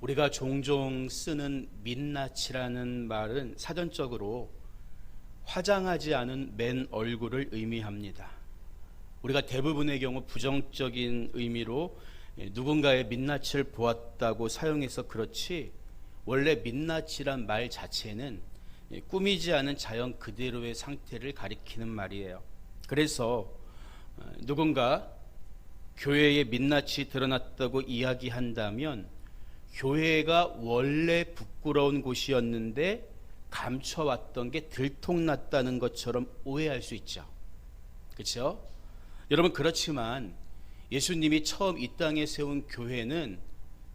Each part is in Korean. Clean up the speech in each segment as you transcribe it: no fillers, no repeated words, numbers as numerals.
우리가 종종 쓰는 민낯이라는 말은 사전적으로 화장하지 않은 맨 얼굴을 의미합니다. 우리가 대부분의 경우 부정적인 의미로 누군가의 민낯을 보았다고 사용해서 그렇지, 원래 민낯이란 말 자체는 꾸미지 않은 자연 그대로의 상태를 가리키는 말이에요. 그래서 누군가 교회에 민낯이 드러났다고 이야기한다면 교회가 원래 부끄러운 곳이었는데 감춰왔던 게 들통났다는 것처럼 오해할 수 있죠. 그렇죠? 여러분, 그렇지만 예수님이 처음 이 땅에 세운 교회는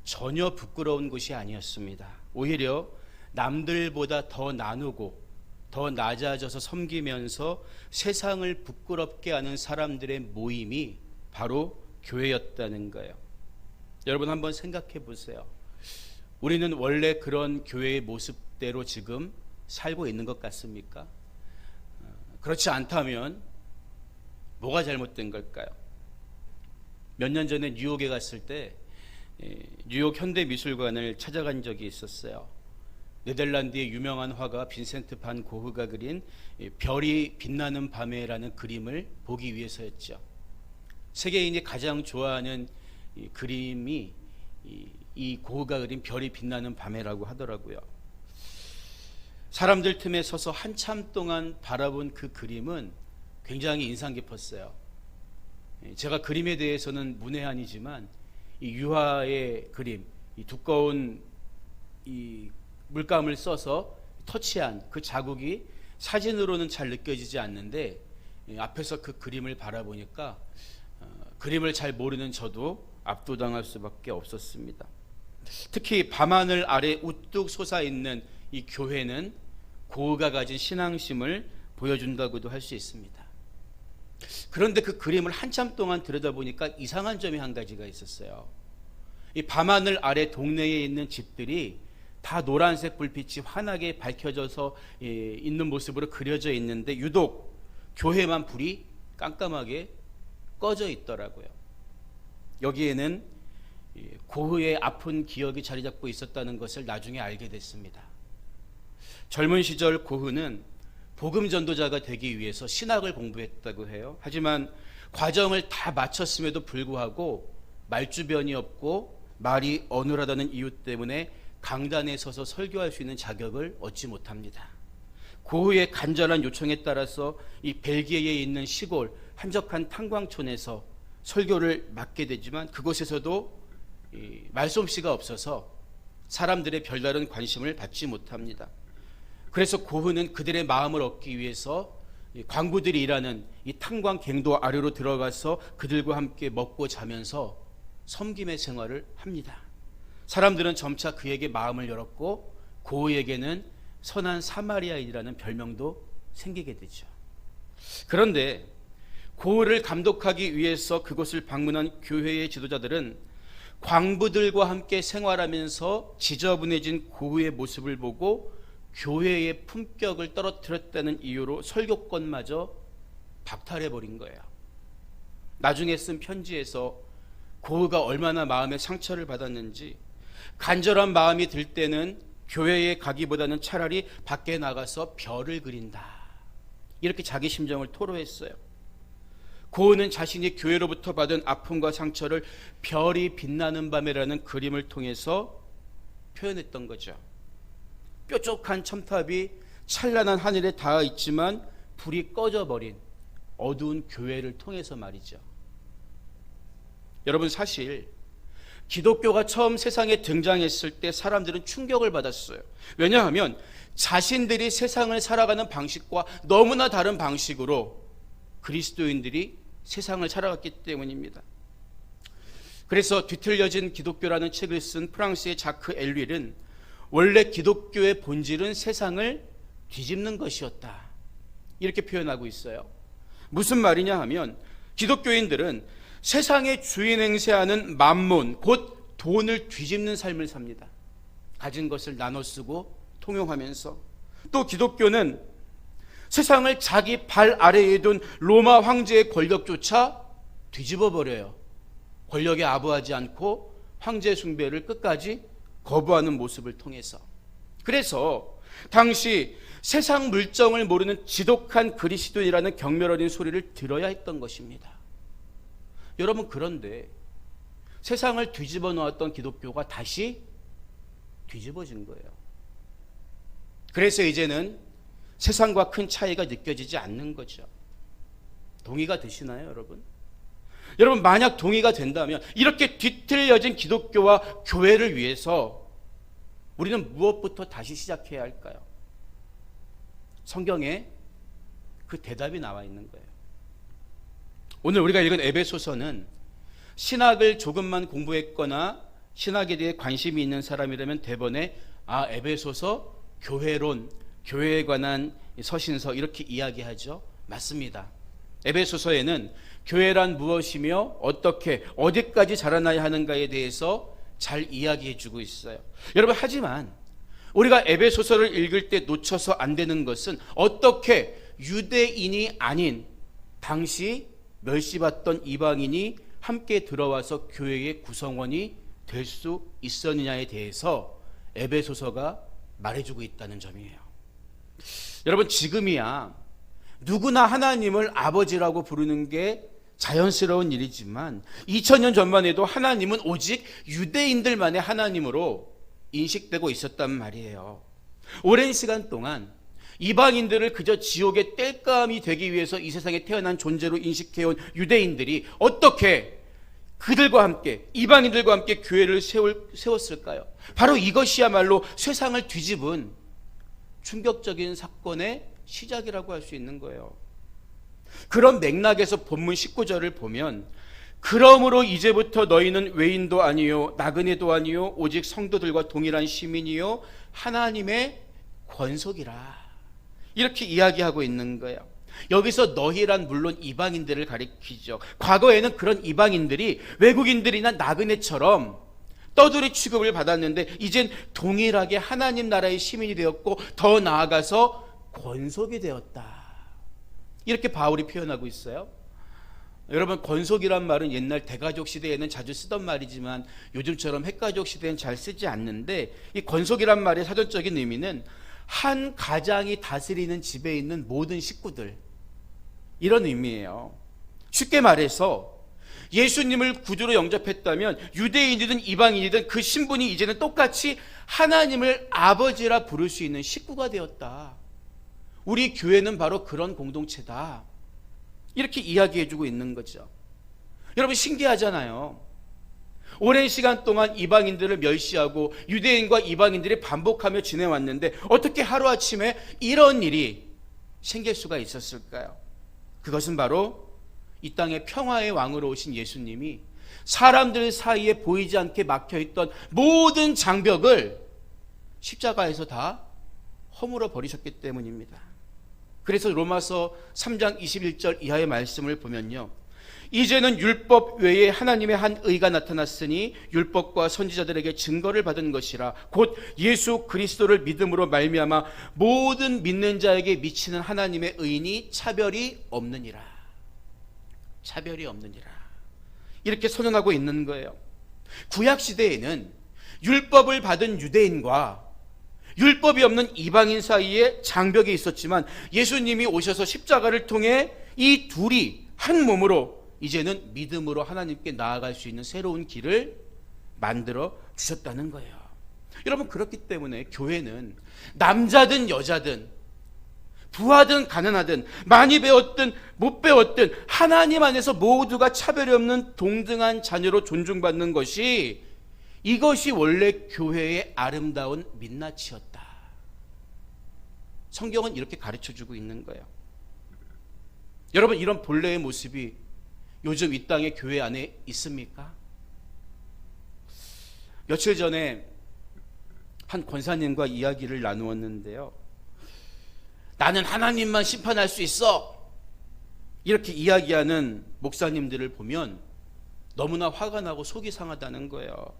전혀 부끄러운 곳이 아니었습니다. 오히려 남들보다 더 나누고 더 낮아져서 섬기면서 세상을 부끄럽게 하는 사람들의 모임이 바로 교회였다는 거예요. 여러분, 한번 생각해 보세요. 우리는 원래 그런 교회의 모습대로 지금 살고 있는 것 같습니까? 그렇지 않다면 뭐가 잘못된 걸까요? 몇 년 전에 뉴욕에 갔을 때 뉴욕 현대미술관을 찾아간 적이 있었어요. 네덜란드의 유명한 화가 빈센트 반 고흐가 그린 별이 빛나는 밤에라는 그림을 보기 위해서였죠. 세계인이 가장 좋아하는 이 그림이 이 고흐가 그린 별이 빛나는 밤에라고 하더라고요. 사람들 틈에 서서 한참 동안 바라본 그 그림은 굉장히 인상 깊었어요. 제가 그림에 대해서는 문외한이지만 이 유화의 그림, 이 두꺼운 이 물감을 써서 터치한 그 자국이 사진으로는 잘 느껴지지 않는데 앞에서 그 그림을 바라보니까 그림을 잘 모르는 저도 압도당할 수밖에 없었습니다. 특히 밤하늘 아래 우뚝 솟아있는 이 교회는 고흐가 가진 신앙심을 보여준다고도 할 수 있습니다. 그런데 그 그림을 한참 동안 들여다보니까 이상한 점이 한 가지가 있었어요. 이 밤하늘 아래 동네에 있는 집들이 다 노란색 불빛이 환하게 밝혀져서 있는 모습으로 그려져 있는데 유독 교회만 불이 깜깜하게 꺼져 있더라고요. 여기에는 고흐의 아픈 기억이 자리 잡고 있었다는 것을 나중에 알게 됐습니다. 젊은 시절 고흐는 복음 전도자가 되기 위해서 신학을 공부했다고 해요. 하지만 과정을 다 마쳤음에도 불구하고 말주변이 없고 말이 어눌하다는 이유 때문에 강단에 서서 설교할 수 있는 자격을 얻지 못합니다. 고흐의 간절한 요청에 따라서 이 벨기에에 있는 시골 한적한 탄광촌에서 설교를 맡게 되지만 그곳에서도 말솜씨가 없어서 사람들의 별다른 관심을 받지 못합니다. 그래서 고흐는 그들의 마음을 얻기 위해서 광부들이 일하는 이 탄광갱도 아래로 들어가서 그들과 함께 먹고 자면서 섬김의 생활을 합니다. 사람들은 점차 그에게 마음을 열었고 고흐에게는 선한 사마리아인이라는 별명도 생기게 되죠. 그런데 고흐를 감독하기 위해서 그곳을 방문한 교회의 지도자들은 광부들과 함께 생활하면서 지저분해진 고흐의 모습을 보고 교회의 품격을 떨어뜨렸다는 이유로 설교권마저 박탈해버린 거예요. 나중에 쓴 편지에서 고흐가 얼마나 마음의 상처를 받았는지, 간절한 마음이 들 때는 교회에 가기보다는 차라리 밖에 나가서 별을 그린다, 이렇게 자기 심정을 토로했어요. 고흐는 자신이 교회로부터 받은 아픔과 상처를 별이 빛나는 밤에라는 그림을 통해서 표현했던 거죠. 뾰족한 첨탑이 찬란한 하늘에 닿아 있지만 불이 꺼져버린 어두운 교회를 통해서 말이죠. 여러분, 사실 기독교가 처음 세상에 등장했을 때 사람들은 충격을 받았어요. 왜냐하면 자신들이 세상을 살아가는 방식과 너무나 다른 방식으로 그리스도인들이 세상을 살아갔기 때문입니다. 그래서 뒤틀려진 기독교라는 책을 쓴 프랑스의 자크 엘윌은 원래 기독교의 본질은 세상을 뒤집는 것이었다, 이렇게 표현하고 있어요. 무슨 말이냐 하면 기독교인들은 세상의 주인 행세하는 만몬, 곧 돈을 뒤집는 삶을 삽니다. 가진 것을 나눠 쓰고 통용하면서. 또 기독교는 세상을 자기 발 아래에 둔 로마 황제의 권력조차 뒤집어 버려요. 권력에 아부하지 않고 황제 숭배를 끝까지 거부하는 모습을 통해서. 그래서 당시 세상 물정을 모르는 지독한 그리스도인이라는 경멸 어린 소리를 들어야 했던 것입니다. 여러분, 그런데 세상을 뒤집어 놓았던 기독교가 다시 뒤집어진 거예요. 그래서 이제는 세상과 큰 차이가 느껴지지 않는 거죠. 동의가 되시나요, 여러분? 여러분, 만약 동의가 된다면 이렇게 뒤틀려진 기독교와 교회를 위해서 우리는 무엇부터 다시 시작해야 할까요? 성경에 그 대답이 나와 있는 거예요. 오늘 우리가 읽은 에베소서는 신학을 조금만 공부했거나 신학에 대해 관심이 있는 사람이라면 대번에 에베소서 교회론, 교회에 관한 서신서 이렇게 이야기하죠. 맞습니다. 에베소서에는 교회란 무엇이며 어떻게 어디까지 자라나야 하는가에 대해서 잘 이야기해 주고 있어요. 여러분, 하지만 우리가 에베소서를 읽을 때 놓쳐서 안 되는 것은 어떻게 유대인이 아닌 당시 멸시받던 이방인이 함께 들어와서 교회의 구성원이 될 수 있었느냐에 대해서 에베소서가 말해주고 있다는 점이에요. 여러분, 지금이야 누구나 하나님을 아버지라고 부르는 게 자연스러운 일이지만 2000년 전만 해도 하나님은 오직 유대인들만의 하나님으로 인식되고 있었단 말이에요. 오랜 시간 동안 이방인들을 그저 지옥의 땔감이 되기 위해서 이 세상에 태어난 존재로 인식해온 유대인들이 어떻게 그들과 함께, 이방인들과 함께 교회를 세웠을까요? 바로 이것이야말로 세상을 뒤집은 충격적인 사건의 시작이라고 할 수 있는 거예요. 그런 맥락에서 본문 19절을 보면, 그러므로 이제부터 너희는 외인도 아니요 나그네도 아니요 오직 성도들과 동일한 시민이요 하나님의 권속이라, 이렇게 이야기하고 있는 거예요. 여기서 너희란 물론 이방인들을 가리키죠. 과거에는 그런 이방인들이 외국인들이나 나그네처럼 떠돌이 취급을 받았는데 이젠 동일하게 하나님 나라의 시민이 되었고 더 나아가서 권속이 되었다, 이렇게 바울이 표현하고 있어요. 여러분, 권속이란 말은 옛날 대가족 시대에는 자주 쓰던 말이지만 요즘처럼 핵가족 시대엔 잘 쓰지 않는데, 이 권속이란 말의 사전적인 의미는 한 가장이 다스리는 집에 있는 모든 식구들, 이런 의미예요. 쉽게 말해서 예수님을 구주로 영접했다면 유대인이든 이방인이든 그 신분이 이제는 똑같이 하나님을 아버지라 부를 수 있는 식구가 되었다. 우리 교회는 바로 그런 공동체다, 이렇게 이야기해주고 있는 거죠. 여러분, 신기하잖아요. 오랜 시간 동안 이방인들을 멸시하고 유대인과 이방인들이 반복하며 지내왔는데 어떻게 하루아침에 이런 일이 생길 수가 있었을까요? 그것은 바로 이 땅의 평화의 왕으로 오신 예수님이 사람들 사이에 보이지 않게 막혀있던 모든 장벽을 십자가에서 다 허물어 버리셨기 때문입니다. 그래서 로마서 3장 21절 이하의 말씀을 보면요, 이제는 율법 외에 하나님의 한 의가 나타났으니 율법과 선지자들에게 증거를 받은 것이라 곧 예수 그리스도를 믿음으로 말미암아 모든 믿는 자에게 미치는 하나님의 의인이 차별이 없느니라. 차별이 없느니라, 이렇게 선언하고 있는 거예요. 구약 시대에는 율법을 받은 유대인과 율법이 없는 이방인 사이에 장벽이 있었지만 예수님이 오셔서 십자가를 통해 이 둘이 한 몸으로 이제는 믿음으로 하나님께 나아갈 수 있는 새로운 길을 만들어 주셨다는 거예요. 여러분, 그렇기 때문에 교회는 남자든 여자든 부하든 가난하든 많이 배웠든 못 배웠든 하나님 안에서 모두가 차별이 없는 동등한 자녀로 존중받는 것이, 이것이 원래 교회의 아름다운 민낯이었다. 성경은 이렇게 가르쳐주고 있는 거예요. 여러분, 이런 본래의 모습이 요즘 이 땅의 교회 안에 있습니까? 며칠 전에 한 권사님과 이야기를 나누었는데요, 나는 하나님만 심판할 수 있어, 이렇게 이야기하는 목사님들을 보면 너무나 화가 나고 속이 상하다는 거예요.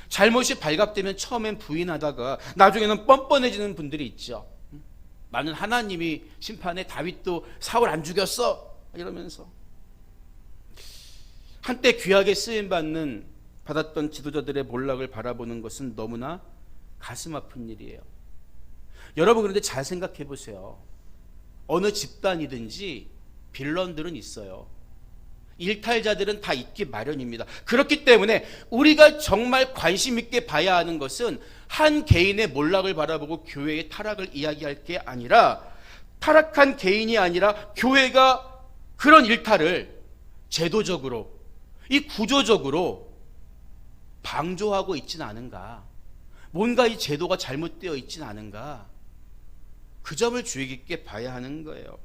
잘못이 발각되면 처음엔 부인하다가 나중에는 뻔뻔해지는 분들이 있죠. 나는 하나님이 심판해, 다윗도 사울 안 죽였어 이러면서. 한때 귀하게 받았던 지도자들의 몰락을 바라보는 것은 너무나 가슴 아픈 일이에요. 여러분, 그런데 잘 생각해 보세요. 어느 집단이든지 빌런들은 있어요. 일탈자들은 다 있기 마련입니다. 그렇기 때문에 우리가 정말 관심 있게 봐야 하는 것은 한 개인의 몰락을 바라보고 교회의 타락을 이야기할 게 아니라, 타락한 개인이 아니라 교회가 그런 일탈을 제도적으로, 이 구조적으로 방조하고 있지는 않은가, 뭔가 이 제도가 잘못되어 있지는 않은가, 그 점을 주의 깊게 봐야 하는 거예요.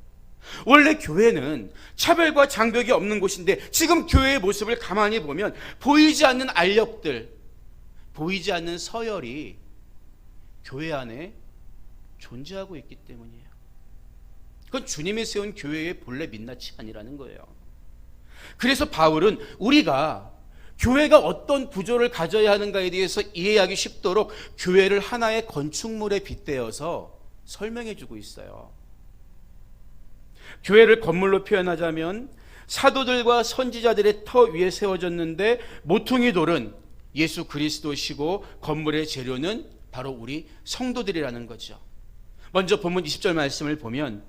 원래 교회는 차별과 장벽이 없는 곳인데 지금 교회의 모습을 가만히 보면 보이지 않는 알력들, 보이지 않는 서열이 교회 안에 존재하고 있기 때문이에요. 그건 주님이 세운 교회의 본래 민낯이 아니라는 거예요. 그래서 바울은 우리가 교회가 어떤 구조를 가져야 하는가에 대해서 이해하기 쉽도록 교회를 하나의 건축물에 빗대어서 설명해 주고 있어요. 교회를 건물로 표현하자면 사도들과 선지자들의 터 위에 세워졌는데 모퉁이 돌은 예수 그리스도시고 건물의 재료는 바로 우리 성도들이라는 거죠. 먼저 본문 20절 말씀을 보면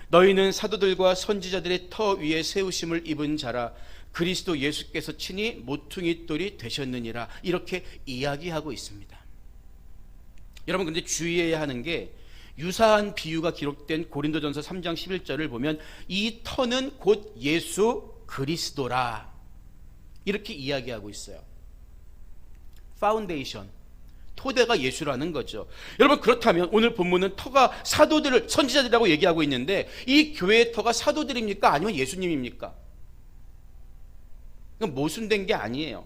너희는 사도들과 선지자들의 터 위에 세우심을 입은 자라 그리스도 예수께서 친히 모퉁이 돌이 되셨느니라, 이렇게 이야기하고 있습니다. 여러분, 근데 주의해야 하는 게 유사한 비유가 기록된 고린도전서 3장 11절을 보면 이 터는 곧 예수 그리스도라, 이렇게 이야기하고 있어요. 파운데이션, 토대가 예수라는 거죠. 여러분, 그렇다면 오늘 본문은 터가 사도들을, 선지자들이라고 얘기하고 있는데 이 교회의 터가 사도들입니까? 아니면 예수님입니까? 이건 모순된 게 아니에요.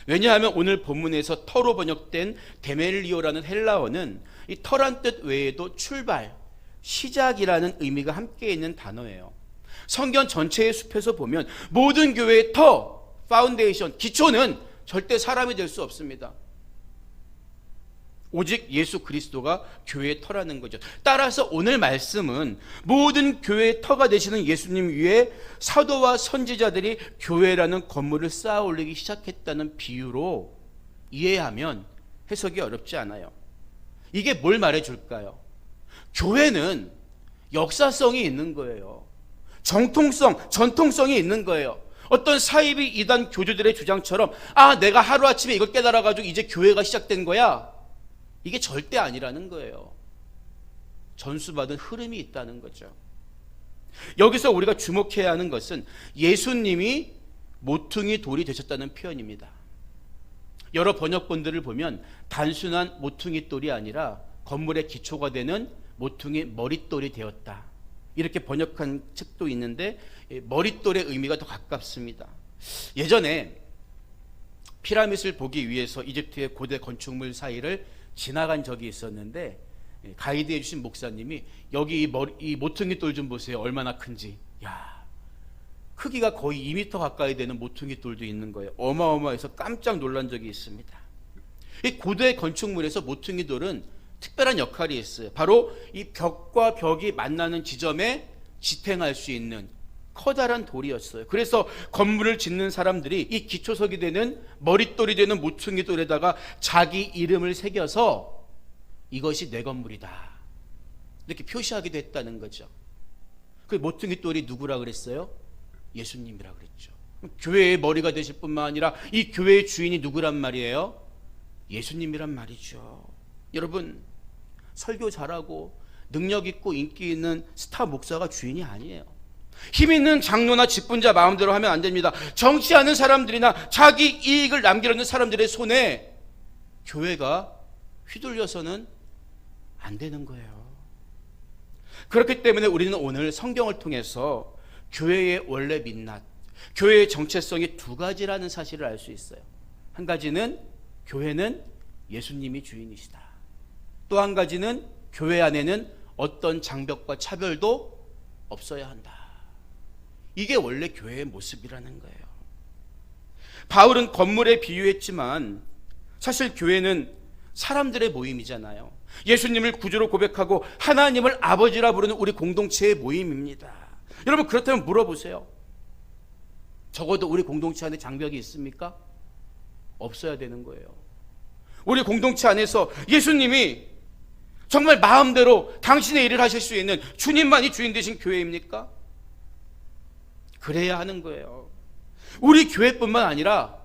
왜냐하면 오늘 본문에서 터로 번역된 데멜리오라는 헬라어는 이 터란 뜻 외에도 출발, 시작이라는 의미가 함께 있는 단어예요. 성경 전체의 숲에서 보면 모든 교회의 터, 파운데이션, 기초는 절대 사람이 될 수 없습니다. 오직 예수 그리스도가 교회의 터라는 거죠. 따라서 오늘 말씀은 모든 교회의 터가 되시는 예수님 위에 사도와 선지자들이 교회라는 건물을 쌓아 올리기 시작했다는 비유로 이해하면 해석이 어렵지 않아요. 이게 뭘 말해줄까요? 교회는 역사성이 있는 거예요. 정통성, 전통성이 있는 거예요. 어떤 사이비 이단 교주들의 주장처럼 내가 하루아침에 이걸 깨달아가지고 이제 교회가 시작된 거야, 이게 절대 아니라는 거예요. 전수받은 흐름이 있다는 거죠. 여기서 우리가 주목해야 하는 것은 예수님이 모퉁이 돌이 되셨다는 표현입니다. 여러 번역본들을 보면 단순한 모퉁이 돌이 아니라 건물의 기초가 되는 모퉁이 머릿돌이 되었다, 이렇게 번역한 책도 있는데 머릿돌의 의미가 더 가깝습니다. 예전에 피라밋을 보기 위해서 이집트의 고대 건축물 사이를 지나간 적이 있었는데 가이드해 주신 목사님이 여기 이 모퉁이 돌 좀 보세요, 얼마나 큰지. 크기가 거의 2m 가까이 되는 모퉁이 돌도 있는 거예요. 어마어마해서 깜짝 놀란 적이 있습니다. 이 고대 건축물에서 모퉁이 돌은 특별한 역할이 있어요. 바로 이 벽과 벽이 만나는 지점에 지탱할 수 있는 커다란 돌이었어요. 그래서 건물을 짓는 사람들이 이 기초석이 되는 머릿돌이 되는 모퉁이 돌에다가 자기 이름을 새겨서 이것이 내 건물이다, 이렇게 표시하기도 했다는 거죠. 그 모퉁이 돌이 누구라 그랬어요? 예수님이라 그랬죠. 교회의 머리가 되실 뿐만 아니라 이 교회의 주인이 누구란 말이에요? 예수님이란 말이죠. 여러분, 설교 잘하고 능력 있고 인기 있는 스타 목사가 주인이 아니에요. 힘 있는 장로나 직분자 마음대로 하면 안 됩니다. 정치하는 사람들이나 자기 이익을 남기려는 사람들의 손에 교회가 휘둘려서는 안 되는 거예요. 그렇기 때문에 우리는 오늘 성경을 통해서 교회의 원래 민낯, 교회의 정체성이 두 가지라는 사실을 알 수 있어요. 한 가지는 교회는 예수님이 주인이시다. 또 한 가지는 교회 안에는 어떤 장벽과 차별도 없어야 한다. 이게 원래 교회의 모습이라는 거예요. 바울은 건물에 비유했지만 사실 교회는 사람들의 모임이잖아요. 예수님을 구주로 고백하고 하나님을 아버지라 부르는 우리 공동체의 모임입니다. 여러분, 그렇다면 물어보세요. 적어도 우리 공동체 안에 장벽이 있습니까? 없어야 되는 거예요. 우리 공동체 안에서 예수님이 정말 마음대로 당신의 일을 하실 수 있는 주님만이 주인 되신 교회입니까? 그래야 하는 거예요. 우리 교회뿐만 아니라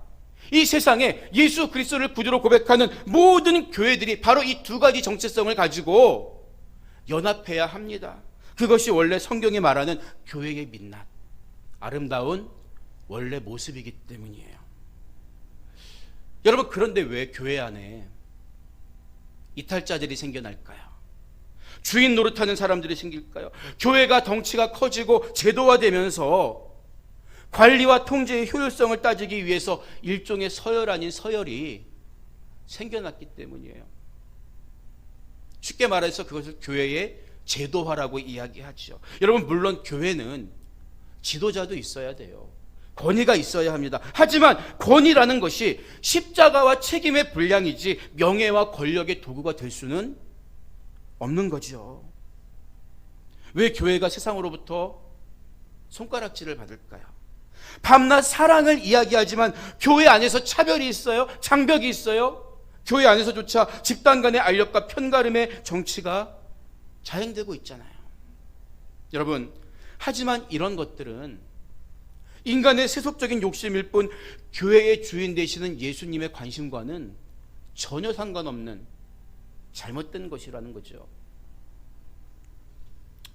이 세상에 예수 그리스도를 구주로 고백하는 모든 교회들이 바로 이 두 가지 정체성을 가지고 연합해야 합니다. 그것이 원래 성경이 말하는 교회의 민낯, 아름다운 원래 모습이기 때문이에요. 여러분, 그런데 왜 교회 안에 이탈자들이 생겨날까요? 주인 노릇하는 사람들이 생길까요? 교회가 덩치가 커지고 제도화되면서 관리와 통제의 효율성을 따지기 위해서 일종의 서열 아닌 서열이 생겨났기 때문이에요. 쉽게 말해서 그것을 교회의 제도화라고 이야기하죠. 여러분, 물론 교회는 지도자도 있어야 돼요. 권위가 있어야 합니다. 하지만 권위라는 것이 십자가와 책임의 분량이지 명예와 권력의 도구가 될 수는 없는 거죠. 왜 교회가 세상으로부터 손가락질을 받을까요? 밤낮 사랑을 이야기하지만 교회 안에서 차별이 있어요. 장벽이 있어요. 교회 안에서조차 집단 간의 알력과 편가름의 정치가 자행되고 있잖아요. 여러분, 하지만 이런 것들은 인간의 세속적인 욕심일 뿐 교회의 주인 되시는 예수님의 관심과는 전혀 상관없는 잘못된 것이라는 거죠.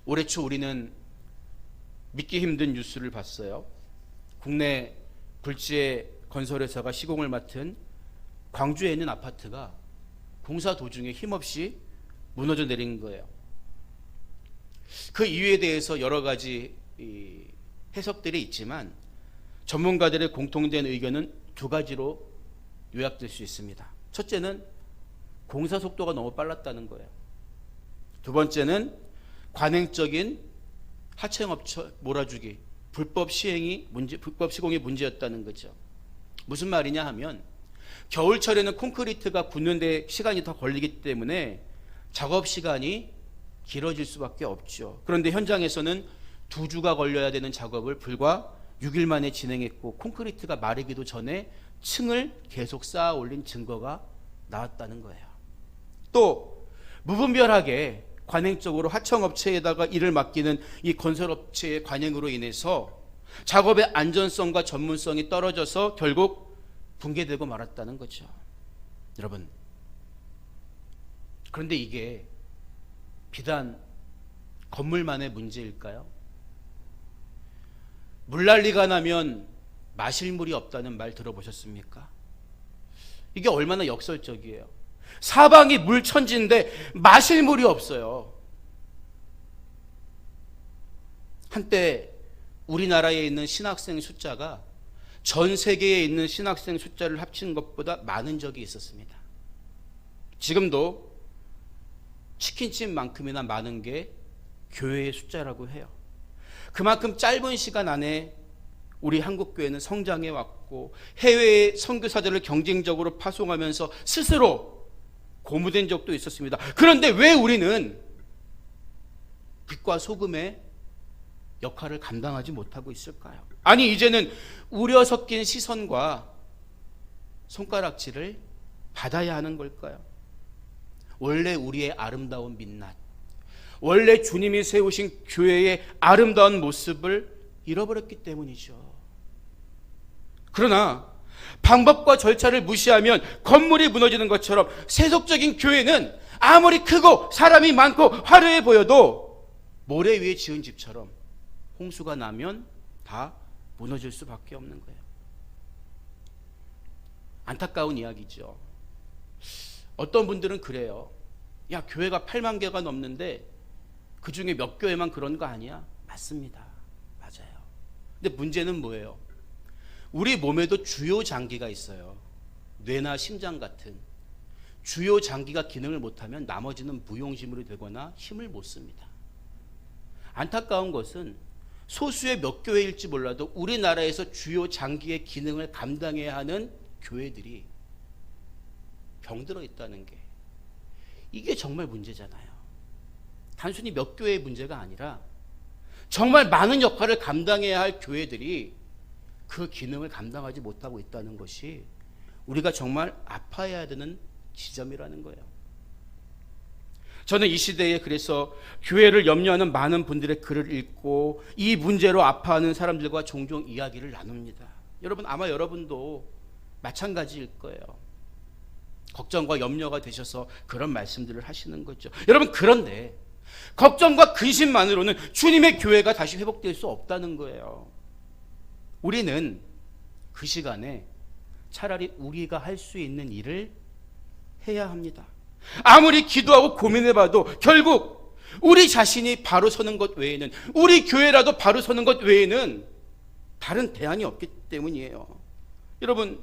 올해 초 우리는 믿기 힘든 뉴스를 봤어요. 국내 굴지의 건설회사가 시공을 맡은 광주에 있는 아파트가 공사 도중에 힘없이 무너져 내린 거예요. 그 이유에 대해서 여러 가지 해석들이 있지만 전문가들의 공통된 의견은 두 가지로 요약될 수 있습니다. 첫째는 공사 속도가 너무 빨랐다는 거예요. 두 번째는 관행적인 하청업체 몰아주기, 불법 시공이 문제였다는 거죠. 무슨 말이냐 하면 겨울철에는 콘크리트가 굳는 데 시간이 더 걸리기 때문에 작업 시간이 길어질 수밖에 없죠. 그런데 현장에서는 2주가 걸려야 되는 작업을 불과 6일 만에 진행했고 콘크리트가 마르기도 전에 층을 계속 쌓아 올린 증거가 나왔다는 거예요. 또 무분별하게 관행적으로 하청업체에다가 일을 맡기는 이 건설업체의 관행으로 인해서 작업의 안전성과 전문성이 떨어져서 결국 붕괴되고 말았다는 거죠. 여러분, 그런데 이게 비단 건물만의 문제일까요? 물난리가 나면 마실 물이 없다는 말 들어보셨습니까? 이게 얼마나 역설적이에요. 사방이 물천지인데 마실 물이 없어요. 한때 우리나라에 있는 신학생 숫자가 전 세계에 있는 신학생 숫자를 합친 것보다 많은 적이 있었습니다. 지금도 치킨집만큼이나 많은 게 교회의 숫자라고 해요. 그만큼 짧은 시간 안에 우리 한국교회는 성장해 왔고 해외의 선교사들을 경쟁적으로 파송하면서 스스로 고무된 적도 있었습니다. 그런데 왜 우리는 빛과 소금의 역할을 감당하지 못하고 있을까요? 아니, 이제는 우려 섞인 시선과 손가락질을 받아야 하는 걸까요? 원래 우리의 아름다운 민낯, 원래 주님이 세우신 교회의 아름다운 모습을 잃어버렸기 때문이죠. 그러나 방법과 절차를 무시하면 건물이 무너지는 것처럼 세속적인 교회는 아무리 크고 사람이 많고 화려해 보여도 모래 위에 지은 집처럼 홍수가 나면 다 무너질 수밖에 없는 거예요. 안타까운 이야기죠. 어떤 분들은 그래요. 야, 교회가 8만 개가 넘는데 그 중에 몇 교회만 그런 거 아니야? 맞습니다. 맞아요. 근데 문제는 뭐예요? 우리 몸에도 주요 장기가 있어요. 뇌나 심장 같은 주요 장기가 기능을 못하면 나머지는 무용지물이 되거나 힘을 못 씁니다. 안타까운 것은 소수의 몇 교회일지 몰라도 우리나라에서 주요 장기의 기능을 감당해야 하는 교회들이 병들어 있다는 게, 이게 정말 문제잖아요. 단순히 몇 교회의 문제가 아니라 정말 많은 역할을 감당해야 할 교회들이 그 기능을 감당하지 못하고 있다는 것이 우리가 정말 아파해야 되는 지점이라는 거예요. 저는 이 시대에 그래서 교회를 염려하는 많은 분들의 글을 읽고 이 문제로 아파하는 사람들과 종종 이야기를 나눕니다. 여러분, 아마 여러분도 마찬가지일 거예요. 걱정과 염려가 되셔서 그런 말씀들을 하시는 거죠. 여러분, 그런데 걱정과 근심만으로는 주님의 교회가 다시 회복될 수 없다는 거예요. 우리는 그 시간에 차라리 우리가 할 수 있는 일을 해야 합니다. 아무리 기도하고 고민해봐도 결국 우리 자신이 바로 서는 것 외에는, 우리 교회라도 바로 서는 것 외에는 다른 대안이 없기 때문이에요. 여러분,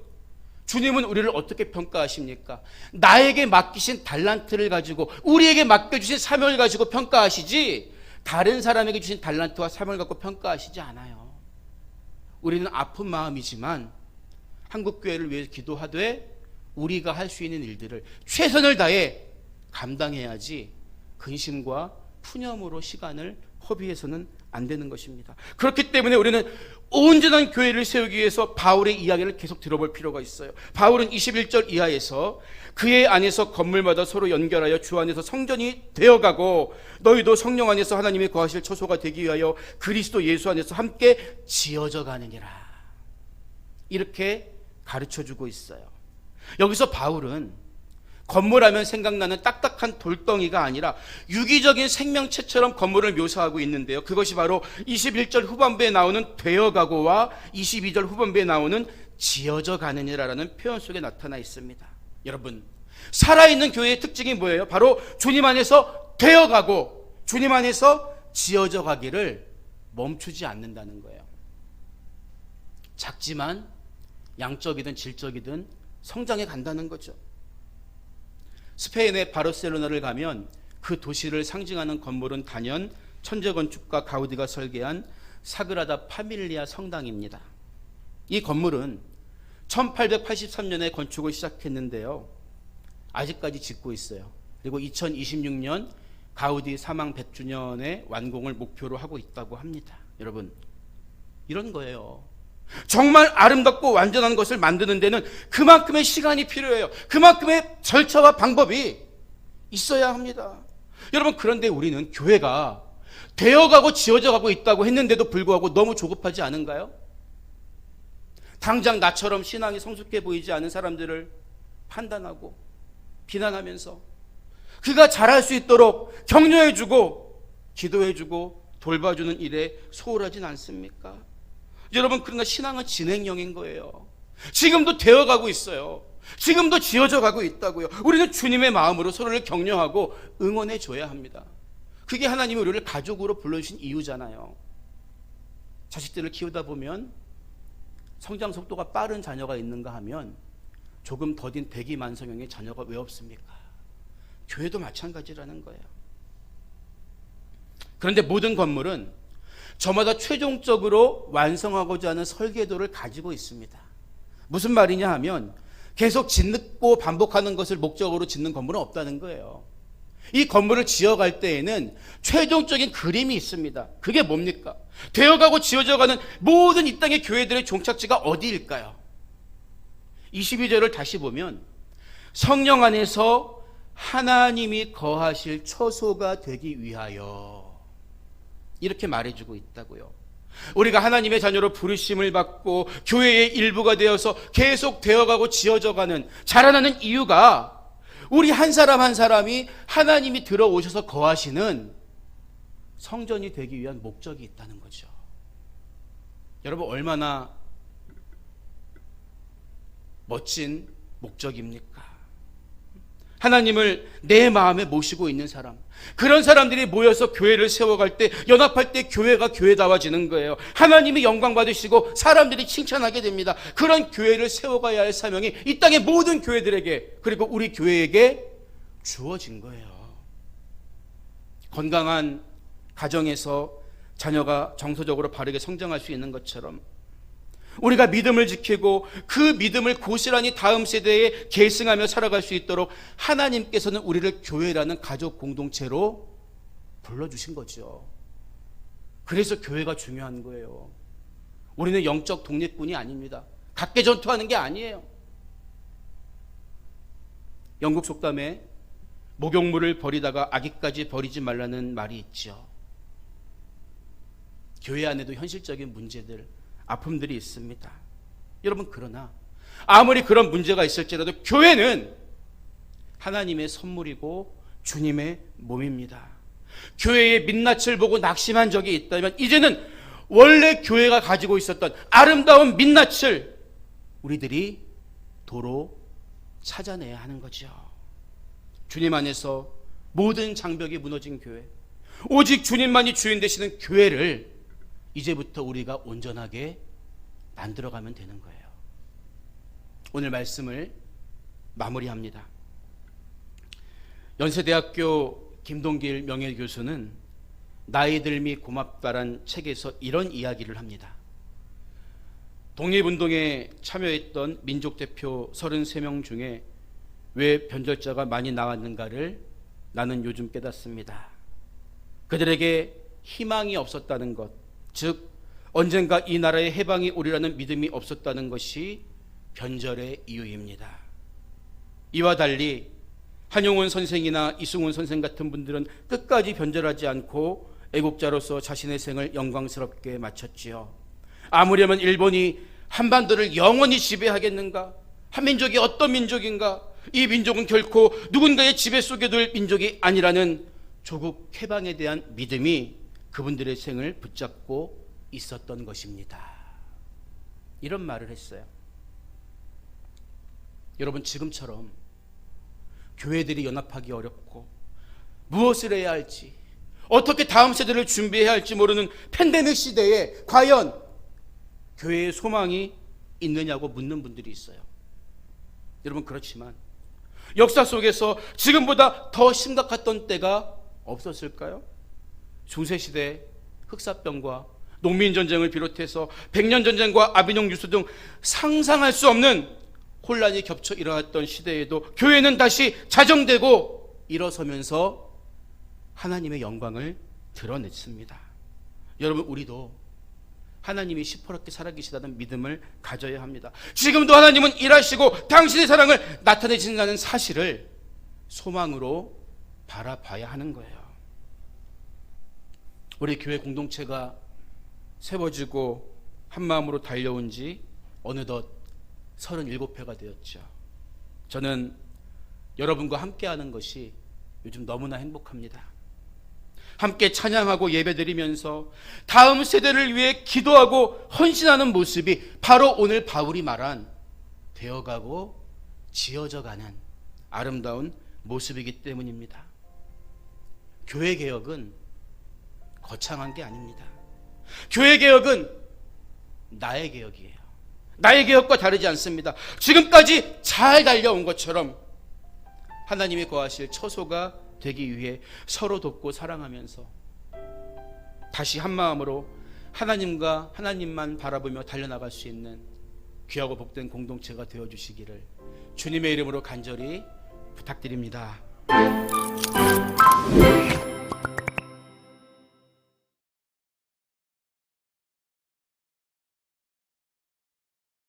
주님은 우리를 어떻게 평가하십니까? 나에게 맡기신 달란트를 가지고, 우리에게 맡겨주신 사명을 가지고 평가하시지 다른 사람에게 주신 달란트와 사명을 갖고 평가하시지 않아요. 우리는 아픈 마음이지만 한국교회를 위해서 기도하되 우리가 할 수 있는 일들을 최선을 다해 감당해야지 근심과 푸념으로 시간을 허비해서는 안 되는 것입니다. 그렇기 때문에 우리는 온전한 교회를 세우기 위해서 바울의 이야기를 계속 들어볼 필요가 있어요. 바울은 21절 이하에서 그의 안에서 건물마다 서로 연결하여 주 안에서 성전이 되어가고 너희도 성령 안에서 하나님의 거하실 처소가 되기 위하여 그리스도 예수 안에서 함께 지어져 가느니라, 이렇게 가르쳐주고 있어요. 여기서 바울은 건물하면 생각나는 딱딱한 돌덩이가 아니라 유기적인 생명체처럼 건물을 묘사하고 있는데요, 그것이 바로 21절 후반부에 나오는 되어가고와 22절 후반부에 나오는 지어져 가느니라라는 표현 속에 나타나 있습니다. 여러분, 살아있는 교회의 특징이 뭐예요? 바로 주님 안에서 되어가고 주님 안에서 지어져 가기를 멈추지 않는다는 거예요. 작지만 양적이든 질적이든 성장해 간다는 거죠. 스페인의 바르셀로나를 가면 그 도시를 상징하는 건물은 단연 천재 건축가 가우디가 설계한 사그라다 파밀리아 성당입니다. 이 건물은 1883년에 건축을 시작했는데요, 아직까지 짓고 있어요. 그리고 2026년 가우디 사망 100주년의 완공을 목표로 하고 있다고 합니다. 여러분, 이런 거예요. 정말 아름답고 완전한 것을 만드는 데는 그만큼의 시간이 필요해요. 그만큼의 절차와 방법이 있어야 합니다. 여러분, 그런데 우리는 교회가 되어가고 지어져 가고 있다고 했는데도 불구하고 너무 조급하지 않은가요? 당장 나처럼 신앙이 성숙해 보이지 않은 사람들을 판단하고 비난하면서 그가 잘할 수 있도록 격려해주고 기도해주고 돌봐주는 일에 소홀하진 않습니까? 여러분, 그러나 신앙은 진행형인 거예요. 지금도 되어가고 있어요. 지금도 지어져 가고 있다고요. 우리는 주님의 마음으로 서로를 격려하고 응원해 줘야 합니다. 그게 하나님이 우리를 가족으로 불러주신 이유잖아요. 자식들을 키우다 보면 성장 속도가 빠른 자녀가 있는가 하면 조금 더딘 대기만성형의 자녀가 왜 없습니까? 교회도 마찬가지라는 거예요. 그런데 모든 건물은 저마다 최종적으로 완성하고자 하는 설계도를 가지고 있습니다. 무슨 말이냐 하면 계속 짓고 반복하는 것을 목적으로 짓는 건물은 없다는 거예요. 이 건물을 지어갈 때에는 최종적인 그림이 있습니다. 그게 뭡니까? 되어가고 지어져가는 모든 이 땅의 교회들의 종착지가 어디일까요? 22절을 다시 보면 성령 안에서 하나님이 거하실 처소가 되기 위하여, 이렇게 말해주고 있다고요. 우리가 하나님의 자녀로 부르심을 받고 교회의 일부가 되어서 계속 되어가고 지어져가는, 자라나는 이유가 우리 한 사람 한 사람이 하나님이 들어오셔서 거하시는 성전이 되기 위한 목적이 있다는 거죠. 여러분, 얼마나 멋진 목적입니까? 하나님을 내 마음에 모시고 있는 사람, 그런 사람들이 모여서 교회를 세워갈 때, 연합할 때 교회가 교회다워지는 거예요. 하나님이 영광 받으시고 사람들이 칭찬하게 됩니다. 그런 교회를 세워가야 할 사명이 이 땅의 모든 교회들에게, 그리고 우리 교회에게 주어진 거예요. 건강한 가정에서 자녀가 정서적으로 바르게 성장할 수 있는 것처럼 우리가 믿음을 지키고 그 믿음을 고스란히 다음 세대에 계승하며 살아갈 수 있도록 하나님께서는 우리를 교회라는 가족 공동체로 불러주신 거죠. 그래서 교회가 중요한 거예요. 우리는 영적 독립군이 아닙니다. 각계 전투하는 게 아니에요. 영국 속담에 목욕물을 버리다가 아기까지 버리지 말라는 말이 있죠. 교회 안에도 현실적인 문제들, 아픔들이 있습니다. 여러분, 그러나 아무리 그런 문제가 있을지라도 교회는 하나님의 선물이고 주님의 몸입니다. 교회의 민낯을 보고 낙심한 적이 있다면 이제는 원래 교회가 가지고 있었던 아름다운 민낯을 우리들이 도로 찾아내야 하는 거죠. 주님 안에서 모든 장벽이 무너진 교회, 오직 주님만이 주인 되시는 교회를 이제부터 우리가 온전하게 만들어가면 되는 거예요. 오늘 말씀을 마무리합니다. 연세대학교 김동길 명예교수는 나이 들미 고맙다란 책에서 이런 이야기를 합니다. 독립운동에 참여했던 민족대표 33명 중에 왜 변절자가 많이 나왔는가를 나는 요즘 깨닫습니다. 그들에게 희망이 없었다는 것, 즉 언젠가 이 나라의 해방이 오리라는 믿음이 없었다는 것이 변절의 이유입니다. 이와 달리 한용운 선생이나 이승훈 선생 같은 분들은 끝까지 변절하지 않고 애국자로서 자신의 생을 영광스럽게 마쳤지요. 아무려면 일본이 한반도를 영원히 지배하겠는가? 한민족이 어떤 민족인가? 이 민족은 결코 누군가의 지배 속에 둘 민족이 아니라는 조국 해방에 대한 믿음이 그분들의 생을 붙잡고 있었던 것입니다. 이런 말을 했어요. 여러분, 지금처럼 교회들이 연합하기 어렵고 무엇을 해야 할지, 어떻게 다음 세대를 준비해야 할지 모르는 팬데믹 시대에 과연 교회의 소망이 있느냐고 묻는 분들이 있어요. 여러분, 그렇지만 역사 속에서 지금보다 더 심각했던 때가 없었을까요? 중세시대 흑사병과 농민전쟁을 비롯해서 백년전쟁과 아비뇽 유수 등 상상할 수 없는 혼란이 겹쳐 일어났던 시대에도 교회는 다시 자정되고 일어서면서 하나님의 영광을 드러냈습니다. 여러분, 우리도 하나님이 시퍼렇게 살아계시다는 믿음을 가져야 합니다. 지금도 하나님은 일하시고 당신의 사랑을 나타내신다는 사실을 소망으로 바라봐야 하는 거예요. 우리 교회 공동체가 세워지고 한마음으로 달려온 지 어느덧 37회가 되었죠. 저는 여러분과 함께하는 것이 요즘 너무나 행복합니다. 함께 찬양하고 예배드리면서 다음 세대를 위해 기도하고 헌신하는 모습이 바로 오늘 바울이 말한 되어가고 지어져가는 아름다운 모습이기 때문입니다. 교회 개혁은 거창한 게 아닙니다. 교회 개혁은 나의 개혁이에요. 나의 개혁과 다르지 않습니다. 지금까지 잘 달려온 것처럼 하나님이 거하실 처소가 되기 위해 서로 돕고 사랑하면서 다시 한마음으로 하나님과 하나님만 바라보며 달려나갈 수 있는 귀하고 복된 공동체가 되어주시기를 주님의 이름으로 간절히 부탁드립니다.